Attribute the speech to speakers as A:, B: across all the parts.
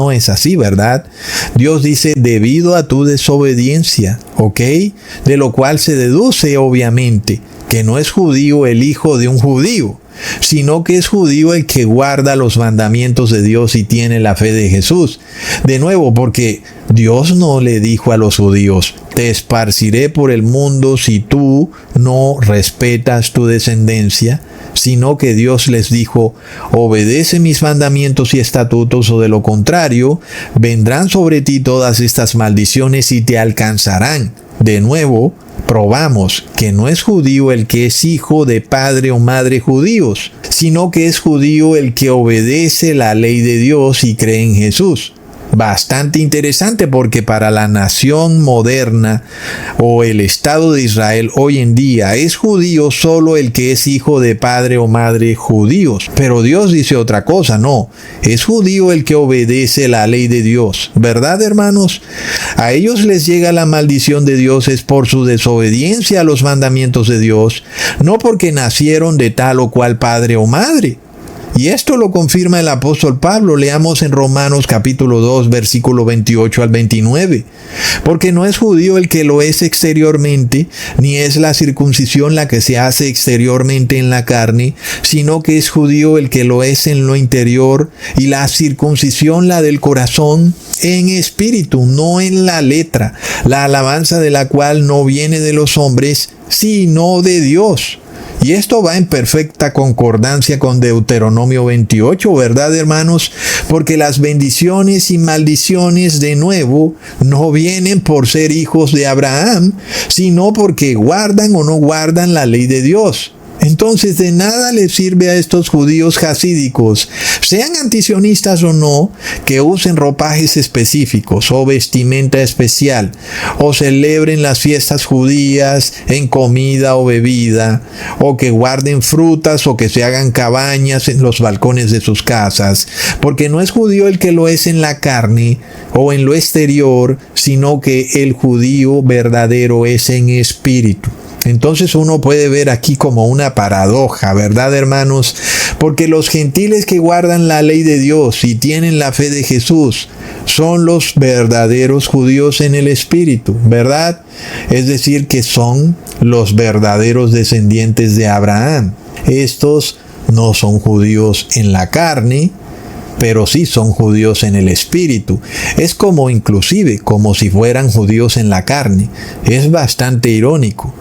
A: no es así, ¿verdad? Dios dice, debido a tu desobediencia, ¿ok? De lo cual se deduce, obviamente, que no es judío el hijo de un judío, sino que es judío el que guarda los mandamientos de Dios y tiene la fe de Jesús. De nuevo, porque Dios no le dijo a los judíos, te esparciré por el mundo si tú no respetas tu descendencia, sino que Dios les dijo, obedece mis mandamientos y estatutos, o de lo contrario, vendrán sobre ti todas estas maldiciones y te alcanzarán. De nuevo, probamos que no es judío el que es hijo de padre o madre judíos, sino que es judío el que obedece la ley de Dios y cree en Jesús. Bastante interesante, porque para la nación moderna o el Estado de Israel hoy en día es judío solo el que es hijo de padre o madre judíos. Pero Dios dice otra cosa, no, es judío el que obedece la ley de Dios. ¿Verdad, hermanos? A ellos les llega la maldición de Dios es por su desobediencia a los mandamientos de Dios, no porque nacieron de tal o cual padre o madre. Y esto lo confirma el apóstol Pablo. Leamos en Romanos capítulo 2, versículo 28 al 29. Porque no es judío el que lo es exteriormente, ni es la circuncisión la que se hace exteriormente en la carne, sino que es judío el que lo es en lo interior, y la circuncisión la del corazón en espíritu, no en la letra, la alabanza de la cual no viene de los hombres, sino de Dios. Y esto va en perfecta concordancia con Deuteronomio 28, ¿verdad, hermanos? Porque las bendiciones y maldiciones, de nuevo, no vienen por ser hijos de Abraham, sino porque guardan o no guardan la ley de Dios. Entonces, de nada les sirve a estos judíos jasídicos, sean antisionistas o no, que usen ropajes específicos o vestimenta especial, o celebren las fiestas judías en comida o bebida, o que guarden frutas, o que se hagan cabañas en los balcones de sus casas, porque no es judío el que lo es en la carne o en lo exterior, sino que el judío verdadero es en espíritu. Entonces uno puede ver aquí como una paradoja, ¿verdad, hermanos? Porque los gentiles que guardan la ley de Dios y tienen la fe de Jesús son los verdaderos judíos en el espíritu, ¿verdad? Es decir, que son los verdaderos descendientes de Abraham. Estos no son judíos en la carne, pero sí son judíos en el espíritu. Es como inclusive como si fueran judíos en la carne. Es bastante irónico,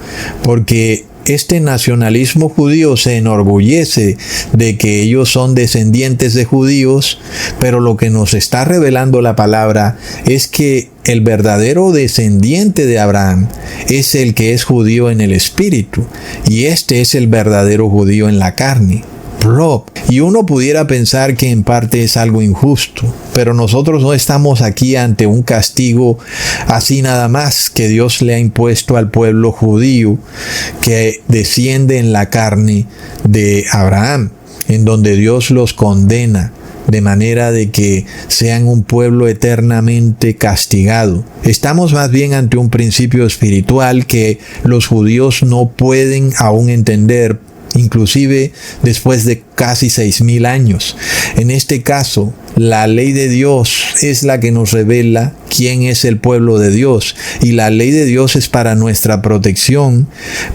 A: porque este nacionalismo judío se enorgullece de que ellos son descendientes de judíos, pero lo que nos está revelando la palabra es que el verdadero descendiente de Abraham es el que es judío en el espíritu, y este es el verdadero judío en la carne. Y uno pudiera pensar que en parte es algo injusto, pero nosotros no estamos aquí ante un castigo así nada más que Dios le ha impuesto al pueblo judío que desciende en la carne de Abraham, en donde Dios los condena de manera de que sean un pueblo eternamente castigado. Estamos más bien ante un principio espiritual que los judíos no pueden aún entender, inclusive después de casi 6,000 años. En este caso, la ley de Dios es la que nos revela quién es el pueblo de Dios, y la ley de Dios es para nuestra protección,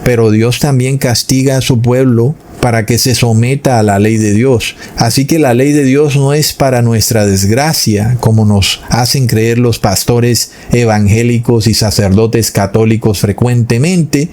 A: pero Dios también castiga a su pueblo para que se someta a la ley de Dios. Así que la ley de Dios no es para nuestra desgracia, como nos hacen creer los pastores evangélicos y sacerdotes católicos frecuentemente,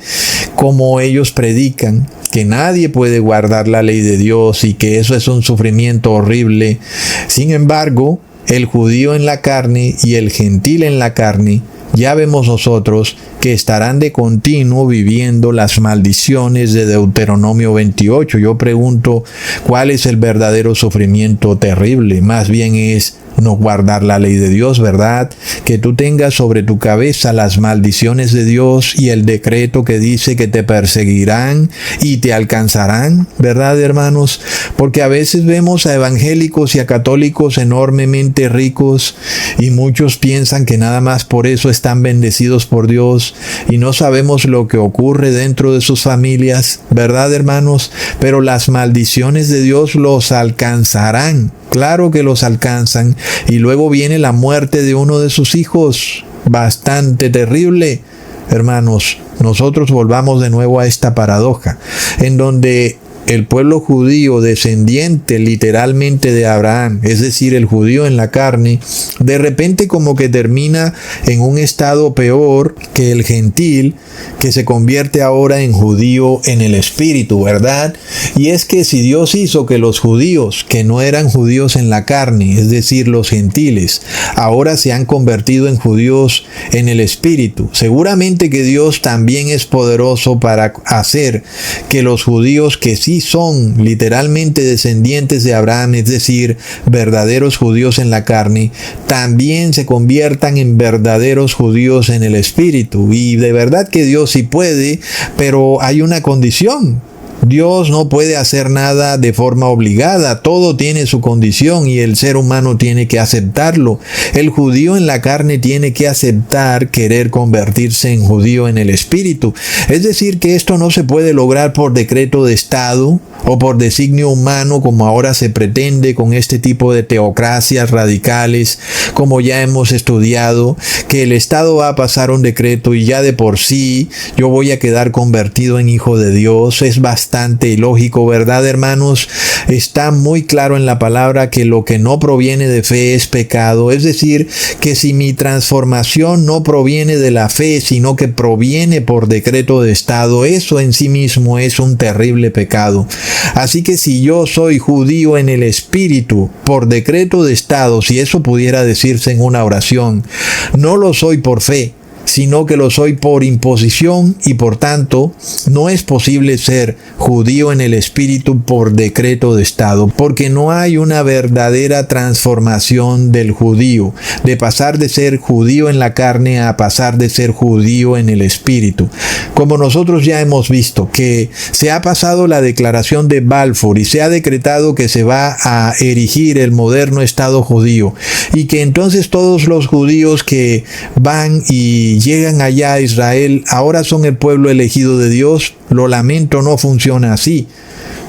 A: como ellos predican que nadie puede guardar la ley de Dios y que eso es un sufrimiento horrible. Sin embargo, el judío en la carne y el gentil en la carne, ya vemos nosotros que estarán de continuo viviendo las maldiciones de Deuteronomio 28. Yo pregunto, ¿cuál es el verdadero sufrimiento terrible? Más bien es no guardar la ley de Dios, ¿verdad? Que tú tengas sobre tu cabeza las maldiciones de Dios y el decreto que dice que te perseguirán y te alcanzarán, ¿verdad, hermanos? Porque a veces vemos a evangélicos y a católicos enormemente ricos y muchos piensan que nada más por eso están bendecidos por Dios, y no sabemos lo que ocurre dentro de sus familias, ¿verdad, hermanos? Pero las maldiciones de Dios los alcanzarán. Claro que los alcanzan, y luego viene la muerte de uno de sus hijos, bastante terrible. Hermanos, nosotros volvamos de nuevo a esta paradoja, en donde el pueblo judío, descendiente literalmente de Abraham, es decir, el judío en la carne, de repente como que termina en un estado peor que el gentil, que se convierte ahora en judío en el espíritu, ¿verdad? Y es que si Dios hizo que los judíos, que no eran judíos en la carne, es decir, los gentiles, ahora se han convertido en judíos en el espíritu, seguramente que Dios también es poderoso para hacer que los judíos que sí son literalmente descendientes de Abraham, es decir, verdaderos judíos en la carne, también se conviertan en verdaderos judíos en el espíritu. Y de verdad que Dios sí puede, pero hay una condición. Dios no puede hacer nada de forma obligada, todo tiene su condición y el ser humano tiene que aceptarlo. El judío en la carne tiene que aceptar querer convertirse en judío en el espíritu. Es decir, que esto no se puede lograr por decreto de Estado o por designio humano, como ahora se pretende con este tipo de teocracias radicales, como ya hemos estudiado, que el Estado va a pasar un decreto y ya de por sí yo voy a quedar convertido en hijo de Dios. Es bastante ilógico, ¿verdad, hermanos? Está muy claro en la palabra que lo que no proviene de fe es pecado. Es decir, que si mi transformación no proviene de la fe, sino que proviene por decreto de Estado, eso en sí mismo es un terrible pecado. Así que si yo soy judío en el espíritu por decreto de Estado, si eso pudiera decirse en una oración, no lo soy por fe, sino que lo soy por imposición, y por tanto no es posible ser judío en el espíritu por decreto de Estado, porque no hay una verdadera transformación del judío, de pasar de ser judío en la carne a pasar de ser judío en el espíritu. Como nosotros ya hemos visto que se ha pasado la declaración de Balfour y se ha decretado que se va a erigir el moderno Estado judío, y que entonces todos los judíos que van y llegan allá a Israel ahora son el pueblo elegido de Dios. Lo lamento, no funciona así.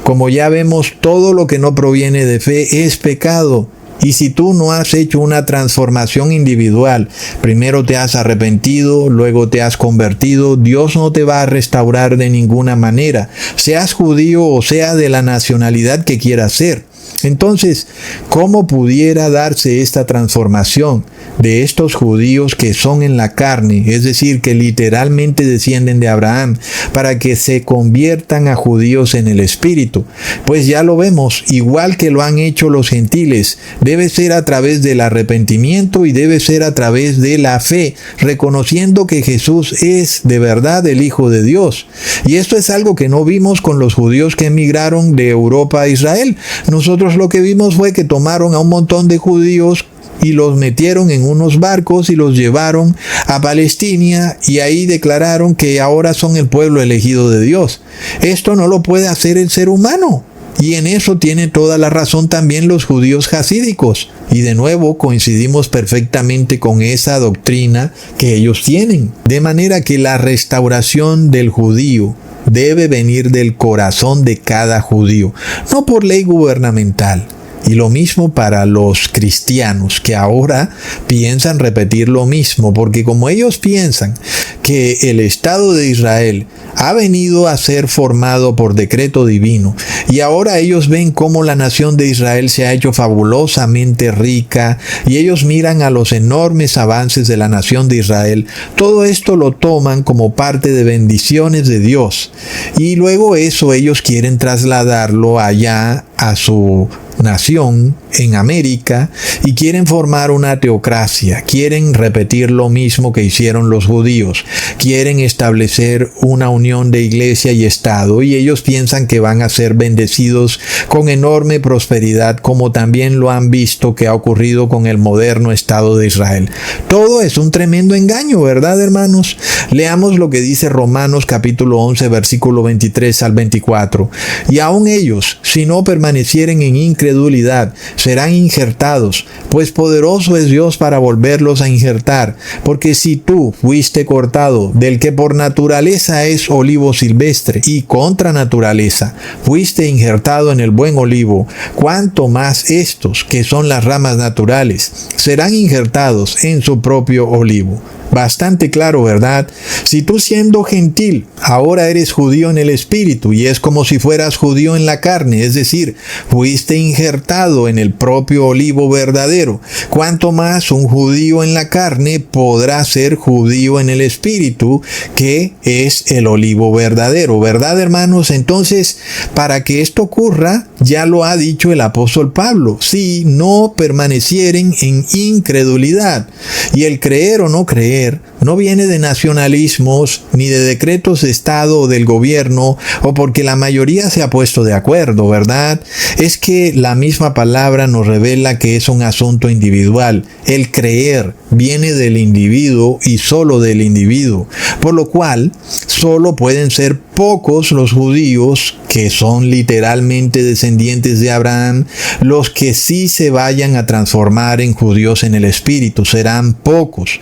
A: Como ya vemos, todo lo que no proviene de fe es pecado. Y si tú no has hecho una transformación individual, primero te has arrepentido, luego te has convertido, Dios no te va a restaurar de ninguna manera, seas judío o sea de la nacionalidad que quieras ser. Entonces, ¿cómo pudiera darse esta transformación de estos judíos que son en la carne, es decir, que literalmente descienden de Abraham, para que se conviertan a judíos en el espíritu? Pues ya lo vemos, igual que lo han hecho los gentiles, debe ser a través del arrepentimiento y debe ser a través de la fe, reconociendo que Jesús es de verdad el Hijo de Dios. Y esto es algo que no vimos con los judíos que emigraron de Europa a Israel. Nosotros lo que vimos fue que tomaron a un montón de judíos y los metieron en unos barcos y los llevaron a Palestina, y ahí declararon que ahora son el pueblo elegido de Dios. Esto no lo puede hacer el ser humano. Y en eso tiene toda la razón también los judíos jasídicos. Y de nuevo coincidimos perfectamente con esa doctrina que ellos tienen. De manera que la restauración del judío debe venir del corazón de cada judío, no por ley gubernamental. Y lo mismo para los cristianos, que ahora piensan repetir lo mismo, porque como ellos piensan que el Estado de Israel ha venido a ser formado por decreto divino, y ahora ellos ven cómo la nación de Israel se ha hecho fabulosamente rica, y ellos miran a los enormes avances de la nación de Israel, todo esto lo toman como parte de bendiciones de Dios, y luego eso ellos quieren trasladarlo allá a su nación en América y quieren formar una teocracia, quieren repetir lo mismo que hicieron los judíos, quieren establecer una unión de iglesia y Estado, y ellos piensan que van a ser bendecidos con enorme prosperidad, como también lo han visto que ha ocurrido con el moderno Estado de Israel. Todo es un tremendo engaño, ¿verdad, hermanos? Leamos lo que dice Romanos capítulo 11, versículo 23 al 24. Y aun ellos, si no permanecieren en incredulidad, serán injertados, pues poderoso es Dios para volverlos a injertar, porque si tú fuiste cortado del que por naturaleza es olivo silvestre y contra naturaleza fuiste injertado en el buen olivo, cuánto más estos, que son las ramas naturales, serán injertados en su propio olivo. Bastante claro, ¿verdad? Si tú siendo gentil, ahora eres judío en el espíritu y es como si fueras judío en la carne, es decir, fuiste injertado en el propio olivo verdadero. ¿Cuánto más un judío en la carne podrá ser judío en el espíritu, que es el olivo verdadero? ¿Verdad, hermanos? Entonces, para que esto ocurra, ya lo ha dicho el apóstol Pablo, si no permanecieren en incredulidad. Y el creer o no creer no viene de nacionalismos, ni de decretos de Estado o del gobierno, o porque la mayoría se ha puesto de acuerdo, ¿verdad? Es que la misma palabra nos revela que es un asunto individual. El creer viene del individuo y solo del individuo, por lo cual solo pueden ser pocos los judíos que son literalmente descendientes de Abraham, los que sí se vayan a transformar en judíos en el espíritu, serán pocos.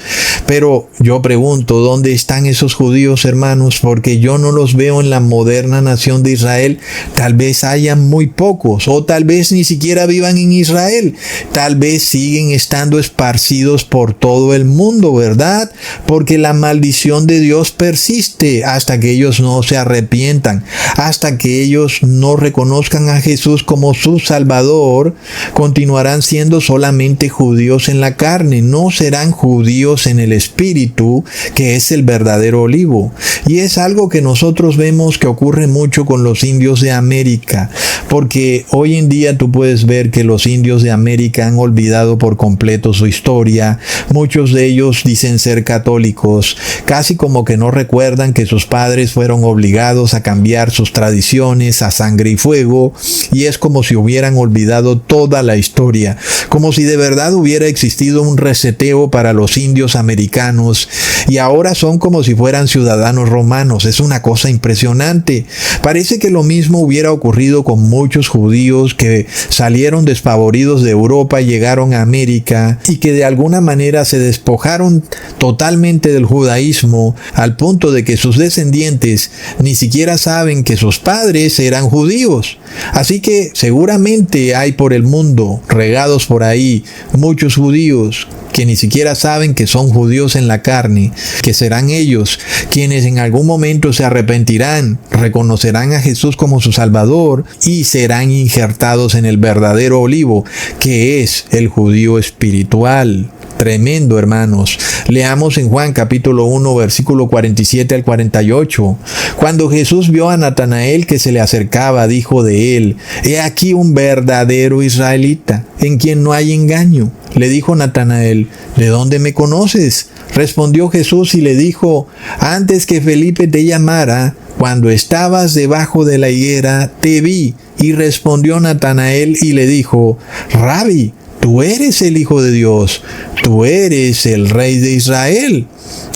A: Pero yo pregunto, ¿dónde están esos judíos, hermanos? Porque yo no los veo en la moderna nación de Israel. Tal vez hayan muy pocos, o tal vez ni siquiera vivan en Israel. Tal vez siguen estando esparcidos por todo el mundo, ¿verdad? Porque la maldición de Dios persiste hasta que ellos no se arrepientan, hasta que ellos no reconozcan a Jesús como su Salvador. Continuarán siendo solamente judíos en la carne, no serán judíos en el espíritu, que es el verdadero olivo. Y es algo que nosotros vemos que ocurre mucho con los indios de América, porque hoy en día tú puedes ver que los indios de América han olvidado por completo su historia. Muchos de ellos dicen ser católicos, casi como que no recuerdan que sus padres fueron obligados a cambiar sus tradiciones a sangre y fuego, y es como si hubieran olvidado toda la historia, como si de verdad hubiera existido un reseteo para los indios americanos, y ahora son como si fueran ciudadanos romanos. Es una cosa impresionante. Parece que lo mismo hubiera ocurrido con muchos judíos que salieron despavoridos de Europa y llegaron a América, y que de alguna manera se despojaron totalmente del judaísmo, al punto de que sus descendientes ni siquiera saben que sus padres eran judíos. Así que seguramente hay por el mundo, regados por ahí, muchos judíos que ni siquiera saben que son judíos en la carne, que serán ellos quienes en algún momento se arrepentirán, reconocerán a Jesús como su Salvador y serán injertados en el verdadero olivo, que es el judío espiritual. Tremendo, hermanos. Leamos en Juan capítulo 1, versículo 47 al 48. Cuando Jesús vio a Natanael que se le acercaba, dijo de él: He aquí un verdadero israelita, en quien no hay engaño. Le dijo Natanael: ¿De dónde me conoces? Respondió Jesús y le dijo: Antes que Felipe te llamara, cuando estabas debajo de la higuera, te vi. Y respondió Natanael y le dijo: Rabí, tú eres el Hijo de Dios, tú eres el Rey de Israel.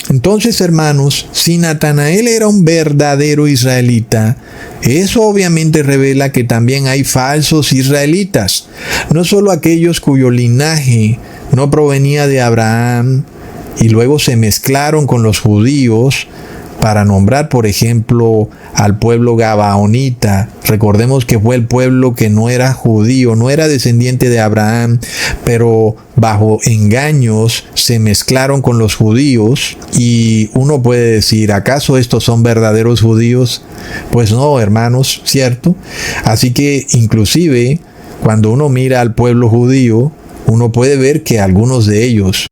A: Entonces, hermanos, si Natanael era un verdadero israelita, eso obviamente revela que también hay falsos israelitas, no solo aquellos cuyo linaje no provenía de Abraham y luego se mezclaron con los judíos, para nombrar, por ejemplo, al pueblo gabaonita. Recordemos que fue el pueblo que no era judío, no era descendiente de Abraham, pero bajo engaños se mezclaron con los judíos. Y uno puede decir, ¿acaso estos son verdaderos judíos? Pues no, hermanos, ¿cierto? Así que inclusive cuando uno mira al pueblo judío, uno puede ver que algunos de ellos